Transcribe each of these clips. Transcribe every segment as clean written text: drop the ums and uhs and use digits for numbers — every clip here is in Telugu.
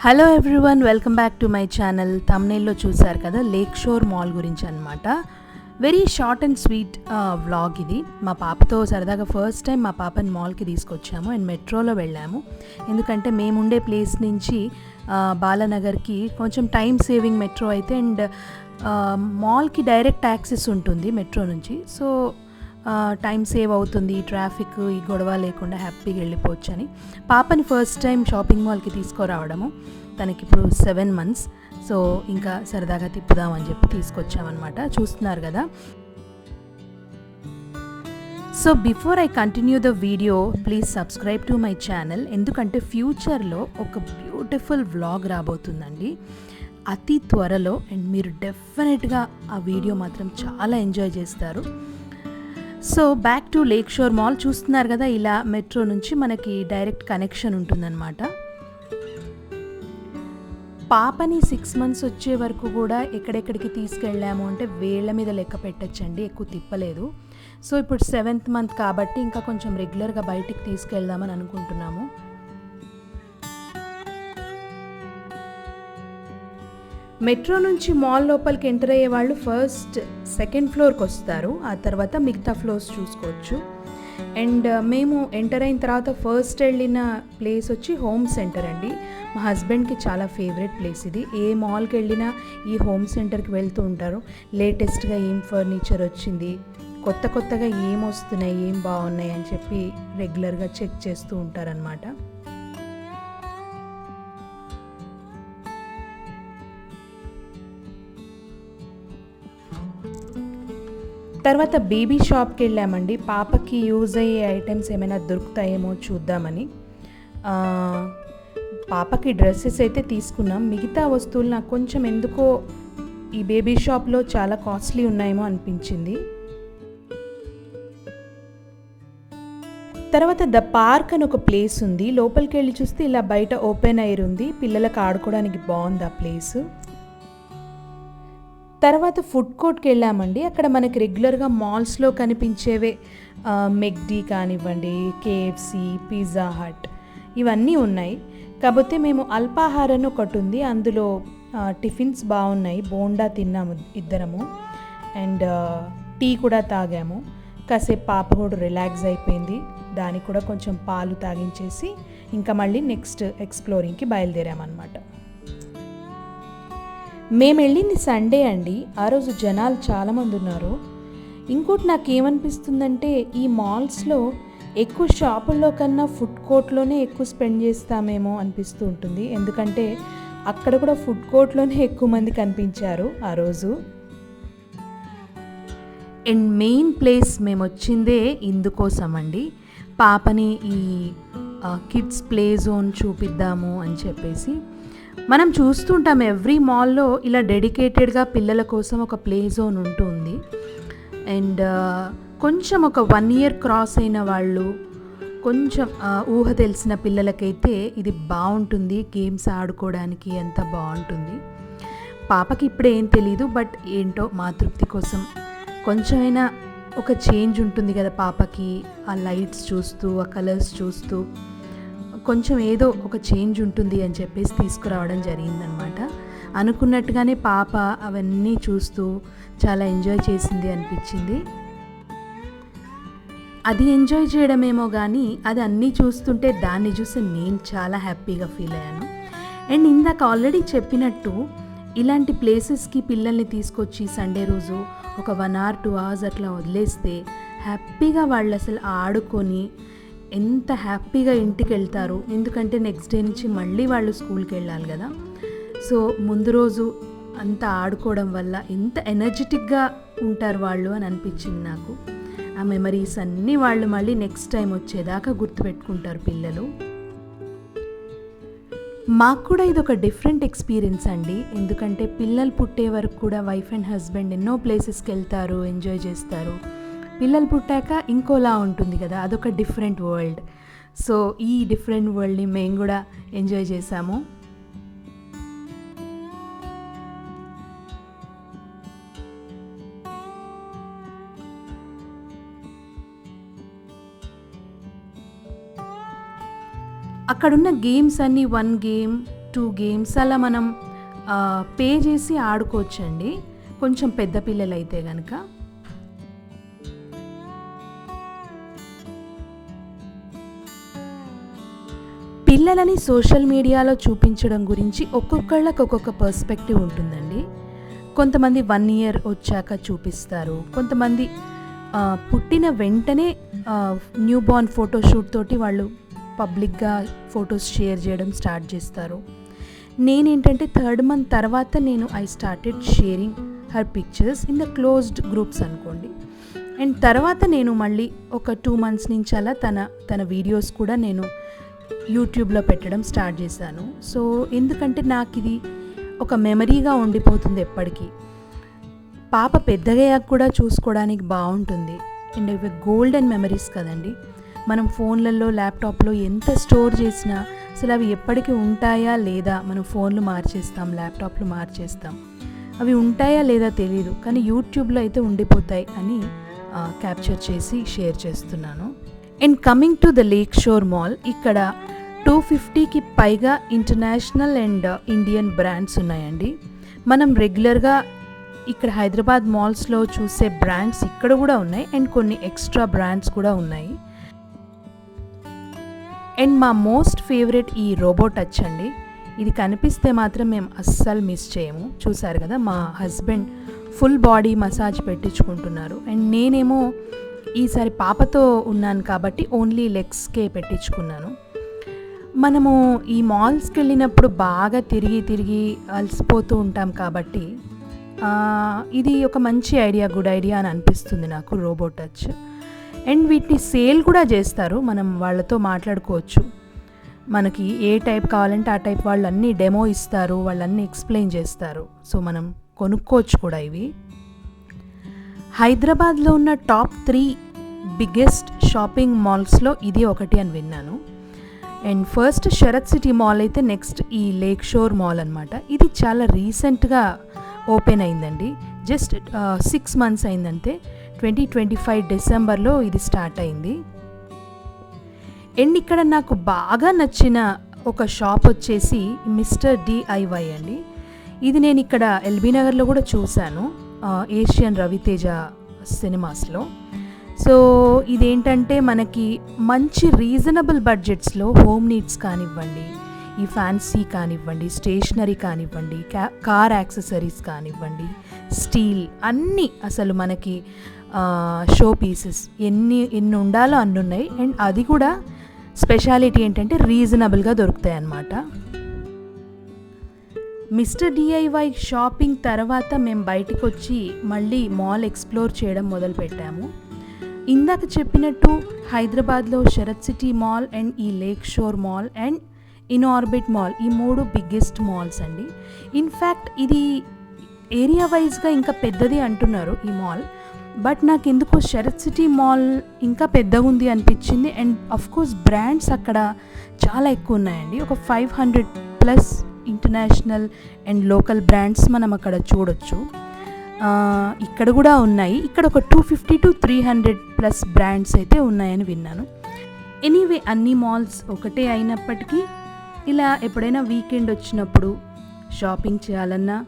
Hello everyone, welcome back to my channel. థంబ్నెయిల్లో చూసారు కదా, లేక్ షోర్ మాల్ గురించి అనమాట. Very short and sweet vlog ఇది. మా పాపతో సరదాగా ఫస్ట్ టైం మా పాపని మాల్కి తీసుకొచ్చాము అండ్ మెట్రోలో వెళ్ళాము. ఎందుకంటే మేముండే ప్లేస్ నుంచి బాలానగర్కి కొంచెం టైం సేవింగ్ మెట్రో అయితే, అండ్ మాల్కి డైరెక్ట్ యాక్సెస్ ఉంటుంది మెట్రో నుంచి. సో టైం సేవ్ అవుతుంది, ట్రాఫిక్ ఈ గొడవ లేకుండా హ్యాపీగా వెళ్ళిపోవచ్చు అని పాపని ఫస్ట్ టైం షాపింగ్ మాల్కి తీసుకురావడము. తనకి ఇప్పుడు 7 months. సో ఇంకా సరదాగా తిప్పుదామని చెప్పి తీసుకొచ్చామన్నమాట. చూస్తున్నారు కదా. So before I continue the video, please subscribe to my channel. ఎందుకంటే ఫ్యూచర్లో ఒక బ్యూటిఫుల్ వ్లాగ్ రాబోతుందండి అతి త్వరలో, అండ్ మీరు డెఫినెట్గా ఆ వీడియో మాత్రం చాలా ఎంజాయ్ చేస్తారు. So back to Lake sure Mall. చూస్తున్నారు కదా, ఇలా మెట్రో నుంచి మనకి డైరెక్ట్ కనెక్షన్ ఉంటుందన్నమాట. పాపని 6 months వచ్చే వరకు కూడా ఎక్కడెక్కడికి తీసుకెళ్ళాము అంటే వేళ్ల మీద లెక్క పెట్టచ్చండి, ఎక్కువ తిప్పలేదు. సో ఇప్పుడు 7th month కాబట్టి ఇంకా కొంచెం రెగ్యులర్గా బయటికి తీసుకెళ్దామని అనుకుంటున్నాము. మెట్రో నుంచి మాల్ లోపలికి ఎంటర్ అయ్యే వాళ్ళు ఫస్ట్ 2nd floorకి వస్తారు, ఆ తర్వాత మిగతా ఫ్లోర్స్ చూసుకోవచ్చు. అండ్ మేము ఎంటర్ అయిన తర్వాత ఫస్ట్ వెళ్ళిన ప్లేస్ వచ్చి హోమ్ సెంటర్ అండి. మా హస్బెండ్కి చాలా ఫేవరెట్ ప్లేస్ ఇది. ఏ మాల్కి వెళ్ళినా ఈ హోమ్ సెంటర్కి వెళ్తూ ఉంటారు. లేటెస్ట్గా ఏం ఫర్నిచర్ వచ్చింది, కొత్తగా ఏం వస్తున్నాయి, ఏం బాగున్నాయి అని చెప్పి రెగ్యులర్గా చెక్ చేస్తూ ఉంటారనమాట. తర్వాత బేబీ షాప్కి వెళ్ళామండి. పాపకి యూజ్ అయ్యే ఐటమ్స్ ఏమైనా దొరుకుతాయేమో చూద్దామని. పాపకి డ్రెస్సెస్ అయితే తీసుకున్నాం. మిగతా వస్తువులు నాకు కొంచెం ఎందుకో ఈ బేబీ షాప్లో చాలా కాస్ట్లీ ఉన్నాయేమో అనిపించింది. తర్వాత ద పార్క్ అని ఒక ప్లేస్ ఉంది. లోపలికి వెళ్ళి చూస్తే ఇలా బయట ఓపెన్ ఎయిర్ ఉంది, పిల్లలకు ఆడుకోవడానికి బాగుంది ఆ ప్లేస్. తర్వాత ఫుడ్ కోర్ట్కి వెళ్ళామండి. అక్కడ మనకి రెగ్యులర్గా మాల్స్లో కనిపించేవే మెక్డీ కానివ్వండి, కేఎఫ్సి, పిజ్జా హట్ ఇవన్నీ ఉన్నాయి. కాకపోతే మేము అల్పాహారం ఒకటి ఉంది, అందులో టిఫిన్స్ బాగున్నాయి. బోండా తిన్నాము ఇద్దరము, అండ్ టీ కూడా తాగాము. కాసేపు పాప కూడా రిలాక్స్ అయిపోయింది, దానికి కూడా కొంచెం పాలు తాగించేసి ఇంకా మళ్ళీ నెక్స్ట్ ఎక్స్ప్లోరింగ్కి బయలుదేరామన్నమాట. మేము వెళ్ళింది సండే అండి. ఆ రోజు జనాలు చాలామంది ఉన్నారు. ఇంకోటి నాకు ఏమనిపిస్తుందంటే, ఈ మాల్స్లో ఎక్కువ షాపుల్లో కన్నా ఫుడ్ కోర్ట్లోనే ఎక్కువ స్పెండ్ చేస్తామేమో అనిపిస్తూ ఉంటుంది. ఎందుకంటే అక్కడ కూడా ఫుడ్ కోర్ట్లోనే ఎక్కువ మంది కనిపించారు ఆ రోజు. అండ్ మెయిన్ ప్లేస్ మేము వచ్చిందే ఇందుకోసం అండి, పాపని ఈ కిడ్స్ ప్లే జోన్ చూపిద్దాము అని చెప్పేసి. మనం చూస్తుంటాం ఎవ్రీ మాల్లో ఇలా డెడికేటెడ్గా పిల్లల కోసం ఒక ప్లే జోన్ ఉంటుంది. అండ్ కొంచెం ఒక 1 year క్రాస్ అయిన వాళ్ళు, కొంచెం ఊహ తెలిసిన పిల్లలకైతే ఇది బాగుంటుంది, గేమ్స్ ఆడుకోవడానికి ఎంత బాగుంటుంది. పాపకి ఇప్పుడే ఏం తెలీదు, బట్ ఏంటో మా తృప్తి కోసం కొంచెమైనా ఒక చేంజ్ ఉంటుంది కదా పాపకి. ఆ లైట్స్ చూస్తూ, ఆ కలర్స్ చూస్తూ కొంచెం ఏదో ఒక చేంజ్ ఉంటుంది అని చెప్పేసి తీసుకురావడం జరిగిందనమాట. అనుకున్నట్టుగానే పాప అవన్నీ చూస్తూ చాలా ఎంజాయ్ చేసింది అనిపించింది. అది ఎంజాయ్ చేయడమేమో కానీ అది అన్నీ చూస్తుంటే దాన్ని చూసి నేను చాలా హ్యాపీగా ఫీల్ అయ్యాను. అండ్ ఇందాక ఆల్రెడీ చెప్పినట్టు ఇలాంటి ప్లేసెస్కి పిల్లల్ని తీసుకొచ్చి సండే రోజు ఒక 1 hour 2 hours అట్లా వదిలేస్తే హ్యాపీగా వాళ్ళు అసలు ఆడుకొని ఎంత హ్యాపీగా ఇంటికి వెళ్తారు. ఎందుకంటే నెక్స్ట్ డే నుంచి మళ్ళీ వాళ్ళు స్కూల్కి వెళ్ళాలి కదా. సో ముందు రోజు అంతా ఆడుకోవడం వల్ల ఎంత ఎనర్జెటిక్గా ఉంటారు వాళ్ళు అని అనిపించింది నాకు. ఆ మెమరీస్ అన్నీ వాళ్ళు మళ్ళీ నెక్స్ట్ టైం వచ్చేదాకా గుర్తుపెట్టుకుంటారు పిల్లలు. మాకు కూడా ఇది ఒక డిఫరెంట్ ఎక్స్పీరియన్స్ అండి. ఎందుకంటే పిల్లలు పుట్టే వరకు కూడా వైఫ్ అండ్ హస్బెండ్ ఎన్నో ప్లేసెస్కి వెళ్తారు, ఎంజాయ్ చేస్తారు. పిల్లలు పుట్టాక ఇంకోలా ఉంటుంది కదా, అదొక డిఫరెంట్ వరల్డ్. సో ఈ డిఫరెంట్ వరల్డ్ని మేము కూడా ఎంజాయ్ చేసాము. అక్కడున్న గేమ్స్ అన్నీ 1 game 2 గేమ్స్ అలా మనం పే చేసి ఆడుకోవచ్చండి, కొంచెం పెద్ద పిల్లలైతే కనుక. పిల్లలని సోషల్ మీడియాలో చూపించడం గురించి ఒక్కొక్కళ్ళకి ఒక్కొక్క పర్స్పెక్టివ్ ఉంటుందండి. కొంతమంది 1 ఇయర్ వచ్చాక చూపిస్తారు, కొంతమంది పుట్టిన వెంటనే న్యూ బార్న్ ఫోటోషూట్ తోటి వాళ్ళు పబ్లిక్గా ఫొటోస్ షేర్ చేయడం స్టార్ట్ చేస్తారు. నేనేంటంటే 3rd మంత్ తర్వాత I started sharing her pictures in the closed groups అనుకోండి. అండ్ తర్వాత నేను మళ్ళీ ఒక 2 మంత్స్ నుంచి అలా తన వీడియోస్ కూడా నేను యూట్యూబ్లో పెట్టడం స్టార్ట్ చేశాను. సో ఎందుకంటే నాకు ఇది ఒక మెమరీగా ఉండిపోతుంది ఎప్పటికీ. పాప పెద్దగయ్యాక కూడా చూసుకోవడానికి బాగుంటుంది. అండ్ ఇవి గోల్డెన్ మెమరీస్ కదండి. మనం ఫోన్లలో ల్యాప్టాప్లో ఎంత స్టోర్ చేసినా అసలు అవి ఎప్పటికీ ఉంటాయా లేదా, మనం ఫోన్లు మార్చేస్తాం, ల్యాప్టాప్లు మార్చేస్తాం, అవి ఉంటాయా లేదా తెలియదు, కానీ యూట్యూబ్లో అయితే ఉండిపోతాయి అని క్యాప్చర్ చేసి షేర్ చేస్తున్నాను. And coming to the Lake sure Mall, ఇక్కడ 250కి పైగా ఇంటర్నేషనల్ అండ్ ఇండియన్ బ్రాండ్స్ ఉన్నాయండి. మనం రెగ్యులర్గా ఇక్కడ హైదరాబాద్ మాల్స్లో చూసే బ్రాండ్స్ ఇక్కడ కూడా ఉన్నాయి, అండ్ కొన్ని ఎక్స్ట్రా బ్రాండ్స్ కూడా ఉన్నాయి. అండ్ మా మోస్ట్ ఫేవరెట్ ఈ రోబో టచ్ అండి. ఇది కనిపిస్తే మాత్రం మేము అస్సలు మిస్ చేయము. చూసారు కదా, మా హస్బెండ్ ఫుల్ బాడీ మసాజ్ పెట్టించుకుంటున్నారు, అండ్ నేనేమో ఈసారి పాపతో ఉన్నాను కాబట్టి ఓన్లీ లెగ్స్కే పెట్టించుకున్నాను. మనము ఈ మాల్స్కి వెళ్ళినప్పుడు బాగా తిరిగి అలసిపోతూ ఉంటాం కాబట్టి ఇది ఒక మంచి ఐడియా, గుడ్ ఐడియా అని అనిపిస్తుంది నాకు రోబో టచ్. అండ్ వీటిని సేల్ కూడా చేస్తారు, మనం వాళ్ళతో మాట్లాడుకోవచ్చు. మనకి ఏ టైప్ కావాలంటే ఆ టైప్ వాళ్ళు అన్నీ డెమో ఇస్తారు, వాళ్ళన్నీ ఎక్స్ప్లెయిన్ చేస్తారు. సో మనం కొనుక్కోవచ్చు కూడా ఇవి. హైదరాబాద్లో ఉన్న టాప్ 3 బిగ్గెస్ట్ షాపింగ్ మాల్స్లో ఇది ఒకటి అని విన్నాను. And first Sarath City Mall అయితే, నెక్స్ట్ ఈ లేక్ షోర్ మాల్ అనమాట. ఇది చాలా రీసెంట్గా ఓపెన్ అయిందండి, జస్ట్ 6 మంత్స్ అయిందంతే. 2025 డిసెంబర్లో ఇది స్టార్ట్ అయింది. అండ్ ఇక్కడ నాకు బాగా నచ్చిన ఒక షాప్ వచ్చేసి మిస్టర్ DIY అండి. ఇది నేను ఇక్కడ ఎల్బీ నగర్లో కూడా చూశాను, ఏషియన్ రవితేజ సినిమాస్లో. సో ఇదేంటంటే మనకి మంచి రీజనబుల్ బడ్జెట్స్లో హోమ్ నీడ్స్ కానివ్వండి, ఈ ఫ్యాన్సీ కానివ్వండి, స్టేషనరీ కానివ్వండి, కార్ యాక్సెసరీస్ కానివ్వండి, స్టీల్ అన్నీ అసలు మనకి షో పీసెస్ ఎన్ని ఉండాలో అన్ని ఉన్నాయి. అండ్ అది కూడా స్పెషాలిటీ ఏంటంటే రీజనబుల్గా దొరుకుతాయి అన్నమాట. మిస్టర్ DIY షాపింగ్ తర్వాత మేము బయటకు వచ్చి మళ్ళీ మాల్ ఎక్స్ప్లోర్ చేయడం మొదలుపెట్టాము. ఇందాక చెప్పినట్టు హైదరాబాద్లో శరత్ సిటీ మాల్ అండ్ ఈ Lake sure Mall and Inorbit mall, ఈ 3 బిగ్గెస్ట్ మాల్స్ అండి. ఇన్ఫ్యాక్ట్ ఇది ఏరియా వైజ్గా ఇంకా పెద్దది అంటున్నారు ఈ మాల్, బట్ నాకు ఎందుకో శరత్ సిటీ మాల్ ఇంకా పెద్దగా ఉంది అనిపించింది. అండ్ అఫ్కోర్స్ బ్రాండ్స్ అక్కడ చాలా ఎక్కువ ఉన్నాయండి, ఒక 500+ ఇంటర్నేషనల్ అండ్ లోకల్ బ్రాండ్స్ మనం అక్కడ చూడొచ్చు. ఇక్కడ కూడా ఉన్నాయి, ఇక్కడ ఒక 250 to 300+ బ్రాండ్స్ అయితే ఉన్నాయని విన్నాను. ఎనీవే అన్ని మాల్స్ ఒకటే అయినప్పటికీ ఇలా ఎప్పుడైనా వీకెండ్ వచ్చినప్పుడు షాపింగ్ చేయాలన్నా,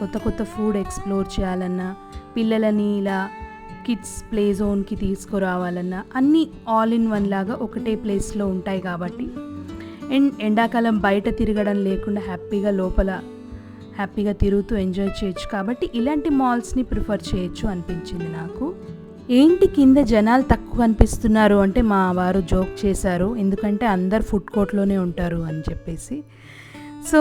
కొత్త ఫుడ్ ఎక్స్ప్లోర్ చేయాలన్నా, పిల్లలని ఇలా కిడ్స్ ప్లే జోన్కి తీసుకురావాలన్నా అన్నీ ఆల్ ఇన్ వన్ లాగా ఒకటే ప్లేస్లో ఉంటాయి కాబట్టి, అండ్ ఎండాకాలం బయట తిరగడం లేకుండా హ్యాపీగా లోపల హ్యాపీగా తిరుగుతూ ఎంజాయ్ చేయొచ్చు కాబట్టి ఇలాంటి మాల్స్ని ప్రిఫర్ చేయొచ్చు అనిపించింది నాకు. ఏంటి కింద జనాలు తక్కువ కనిపిస్తున్నారు అంటే మా వారు జోక్ చేశారు, ఎందుకంటే అందరు ఫుడ్ కోర్ట్లోనే ఉంటారు అని చెప్పేసి. So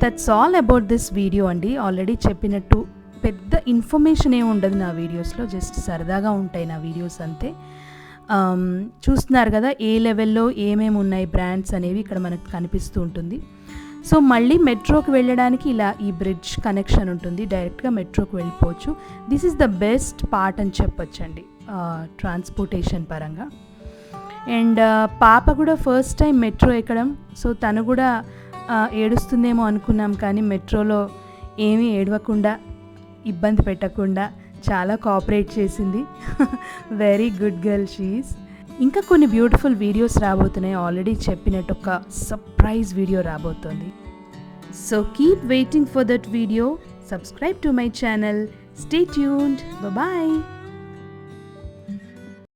that's all about this video అండి. ఆల్రెడీ చెప్పినట్టు పెద్ద ఇన్ఫర్మేషన్ ఏమి ఉండదు నా వీడియోస్లో, జస్ట్ సరదాగా ఉంటాయి నా వీడియోస్ అంతే. చూస్తున్నారు కదా ఏ లెవెల్లో ఏమేమి ఉన్నాయి బ్రాండ్స్ అనేవి ఇక్కడ మనకు కనిపిస్తూ ఉంటుంది. సో మళ్ళీ మెట్రోకి వెళ్ళడానికి ఇలా ఈ బ్రిడ్జ్ కనెక్షన్ ఉంటుంది, డైరెక్ట్గా మెట్రోకి వెళ్ళిపోవచ్చు. This is the best part అని చెప్పొచ్చండి ట్రాన్స్పోర్టేషన్ పరంగా. అండ్ పాప కూడా ఫస్ట్ టైం మెట్రో ఎక్కడం, సో తను కూడా ఏడుస్తుందేమో అనుకున్నాం, కానీ మెట్రోలో ఏమీ ఏడవకుండా ఇబ్బంది పెట్టకుండా చాలా కోఆపరేట్ చేసింది. Very good girl she is. ఇంకా కొన్ని బ్యూటిఫుల్ వీడియోస్ రాబోతున్నాయి, ఆల్రెడీ చెప్పినట్టు ఒక సర్ప్రైజ్ వీడియో రాబోతుంది. So keep waiting for that video. Subscribe to my channel. Stay tuned. Bye-bye.